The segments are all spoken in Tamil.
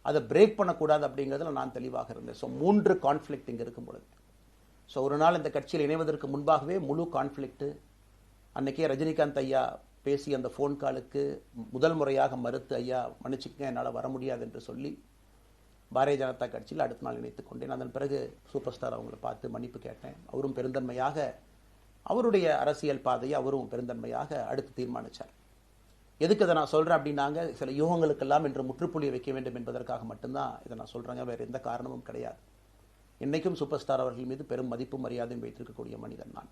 அதை பிரேக் பண்ணக்கூடாது அப்படிங்கிறதுல நான் தெளிவாக இருந்தேன். ஸோ 3 கான்ஃப்ளிக்ட் இங்கே இருக்கும் பொழுது, ஸோ ஒரு நாள் இந்த கட்சியில் இணைவதற்கு முன்பாகவே முழு கான்ஃப்ளிக்ட். அன்னைக்கே ரஜினிகாந்த் ஐயா பேசி அந்த ஃபோன் காலுக்கு முதல் முறையாக மறுத்து, ஐயா மன்னிச்சுக்கங்க என்னால் வர முடியாது என்று சொல்லி பாரதிய ஜனதா கட்சியில் அடுத்த நாள் இணைத்துக் கொண்டேன். அதன் பிறகு சூப்பர் ஸ்டார் அவங்களை பார்த்து மன்னிப்பு கேட்டேன். அவரும் பெருந்தன்மையாக அவருடைய அரசியல் பாதையை அவரும் பெருந்தன்மையாக அடுத்து தீர்மானித்தார். எதுக்கு இதை நான் சொல்கிறேன் அப்படின்னாங்க, சில யூகங்களுக்கெல்லாம் என்று முற்றுப்புள்ளியை வைக்க வேண்டும் என்பதற்காக மட்டும்தான் இதை நான் சொல்கிறேங்க, வேறு எந்த காரணமும் கிடையாது. இன்றைக்கும் சூப்பர் ஸ்டார் அவர்கள் மீது பெரும் மதிப்பும் மரியாதையும் வைத்திருக்கக்கூடிய மனிதன் நான்.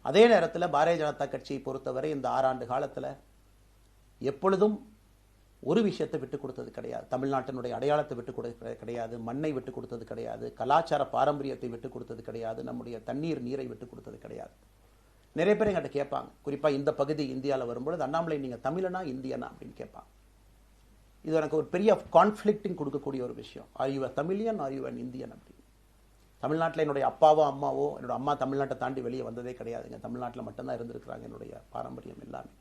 அதே நேரத்தில் பாரதிய ஜனதா கட்சியை பொறுத்தவரை இந்த 6 ஆண்டு காலத்தில் எப்பொழுதும் ஒரு விஷயத்தை விட்டுக் கொடுத்தது கிடையாது. தமிழ்நாட்டினுடைய அடையாளத்தை விட்டுக் கொடுத்தது கிடையாது, மண்ணை விட்டுக் கொடுத்தது கிடையாது, கலாச்சார பாரம்பரியத்தை விட்டுக் கொடுத்தது கிடையாது, நம்முடைய தண்ணீர் நீரை விட்டுக் கொடுத்தது கிடையாது. நிறைய பேர் என்கிட்ட கேட்பாங்க, குறிப்பாக இந்த பகுதி இந்தியாவில் வரும்பொழுது, அண்ணாமலை நீங்கள் தமிழனா இந்தியனா அப்படின்னு கேட்பாங்க. இது எனக்கு ஒரு பெரிய கான்ஃப்ளிக்டிங் கொடுக்கக்கூடிய ஒரு விஷயம். Are you a Tamilian, are you an Indian அப்படின்னு. தமிழ்நாட்டில் என்னுடைய அப்பாவோ அம்மாவோ, என்னோட அம்மா தமிழ்நாட்டை தாண்டி வெளியே வந்ததே கிடையாதுங்க. தமிழ்நாட்டில் மட்டும்தான் இருந்திருக்கிறாங்க. என்னுடைய பாரம்பரியம் எல்லாமே.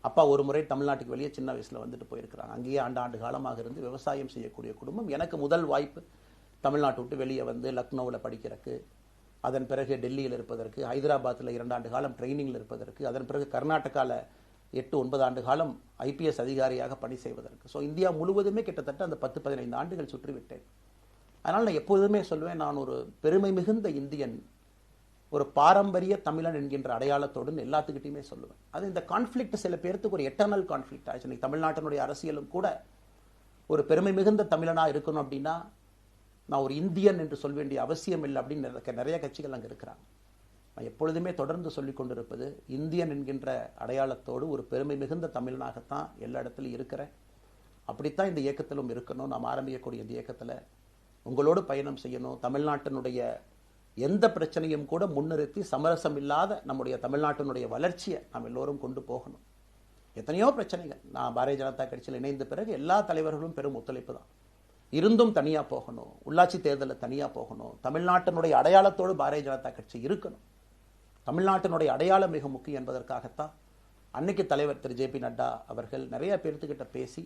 அப்பா ஒரு முறை தமிழ்நாட்டுக்கு வெளியே சின்ன வயசில் வந்துட்டு போயிருக்கிறாங்க. அங்கேயே ஆண்டு காலமாக இருந்து விவசாயம் செய்யக்கூடிய குடும்பம். எனக்கு முதல் வாய்ப்பு தமிழ்நாட்டை விட்டு வெளியே வந்து லக்னோவில் படிக்கிறதுக்கு, அதன் பிறகு டெல்லியில் இருப்பதற்கு, ஹைதராபாத்தில் 2 ஆண்டு காலம் ட்ரைனிங்கில் இருப்பதற்கு, அதன் பிறகு கர்நாடகாவில் 8-9 ஆண்டு காலம் IPS அதிகாரியாக பணி செய்வதற்கு. ஸோ இந்தியா முழுவதுமே கிட்டத்தட்ட அந்த 10-15 ஆண்டுகள் சுற்றிவிட்டேன். அதனால் நான் எப்போதுமே சொல்லுவேன், நான் ஒரு பெருமை மிகுந்த இந்தியன், ஒரு பாரம்பரிய தமிழன் என்கின்ற அடையாளத்தோடு எல்லாத்துக்கிட்டையுமே சொல்லுவேன். அது இந்த கான்ஃப்ளிக்ட் சில பேருக்கு ஒரு எட்டர்னல் கான்ஃப்ளிக்ட் ஆச்சு. இன்னைக்கு தமிழ்நாட்டினுடைய அரசியலும் கூட ஒரு பெருமை மிகுந்த தமிழனாக இருக்கணும் அப்படின்னா நான் ஒரு இந்தியன் என்று சொல்ல வேண்டிய அவசியம் இல்லை அப்படின்னு நிறைய கட்சிகள் அங்கே இருக்கிறாங்க. நான் எப்பொழுதுமே தொடர்ந்து சொல்லிக் கொண்டிருப்பது, இந்தியன் என்கின்ற அடையாளத்தோடு ஒரு பெருமை மிகுந்த தமிழனாகத்தான் எல்லா இடத்துலையும் இருக்கிறேன். அப்படித்தான் இந்த இயக்கத்திலும் இருக்கணும். நாம் ஆரம்பிக்கக்கூடிய இந்த இயக்கத்தில் உங்களோடு பயணம் செய்யணும். தமிழ்நாட்டினுடைய எந்த பிரச்சனையும் கூட முன்னிறுத்தி சமரசம் இல்லாத நம்முடைய தமிழ்நாட்டினுடைய வளர்ச்சியை நாம் எல்லோரும் கொண்டு போகணும். எத்தனையோ பிரச்சனைகள். நான் பாரதிய ஜனதா கட்சியில் இணைந்த பிறகு எல்லா தலைவர்களும் பெரும் ஒத்துழைப்பு தான். இருந்தும் தனியாக போகணும், உள்ளாட்சி தேர்தலில் தனியாக போகணும், தமிழ்நாட்டினுடைய அடையாளத்தோடு பாரதிய ஜனதா கட்சி இருக்கணும். தமிழ்நாட்டினுடைய அடையாளம் மிக முக்கியம் என்பதற்காகத்தான் அன்னைக்கு தலைவர் திரு JP நட்டா அவர்கள் நிறைய பேர்த்துக்கிட்ட பேசி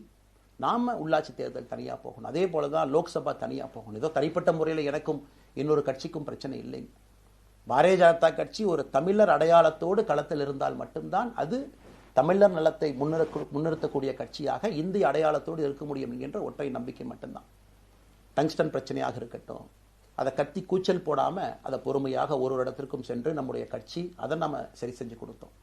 நாம உள்ளாட்சி தேர்தல் தனியாக போகணும், அதே போல தான் லோக்சபா தனியாக போகணும். ஏதோ தனிப்பட்ட முறையில் எனக்கும் இன்னொரு கட்சிக்கும் பிரச்சனை இல்லை. பாரதிய ஜனதா கட்சி ஒரு தமிழர் அடையாளத்தோடு களத்தில் இருந்தால் மட்டும்தான் அது தமிழர் நலத்தை முன்னிறுத்தக்கூடிய கட்சியாக இந்திய அடையாளத்தோடு இருக்க முடியும் என்கின்ற ஒற்றை நம்பிக்கை மட்டும்தான். டங்ஸ்டன் பிரச்சனையாக இருக்கட்டும், அதை கத்தி கூச்சல் போடாமல் அதை பொறுமையாக ஒரு இடத்திற்கும் சென்று நம்முடைய கட்சி அதை நம்ம சரி செஞ்சு கொடுத்தோம்.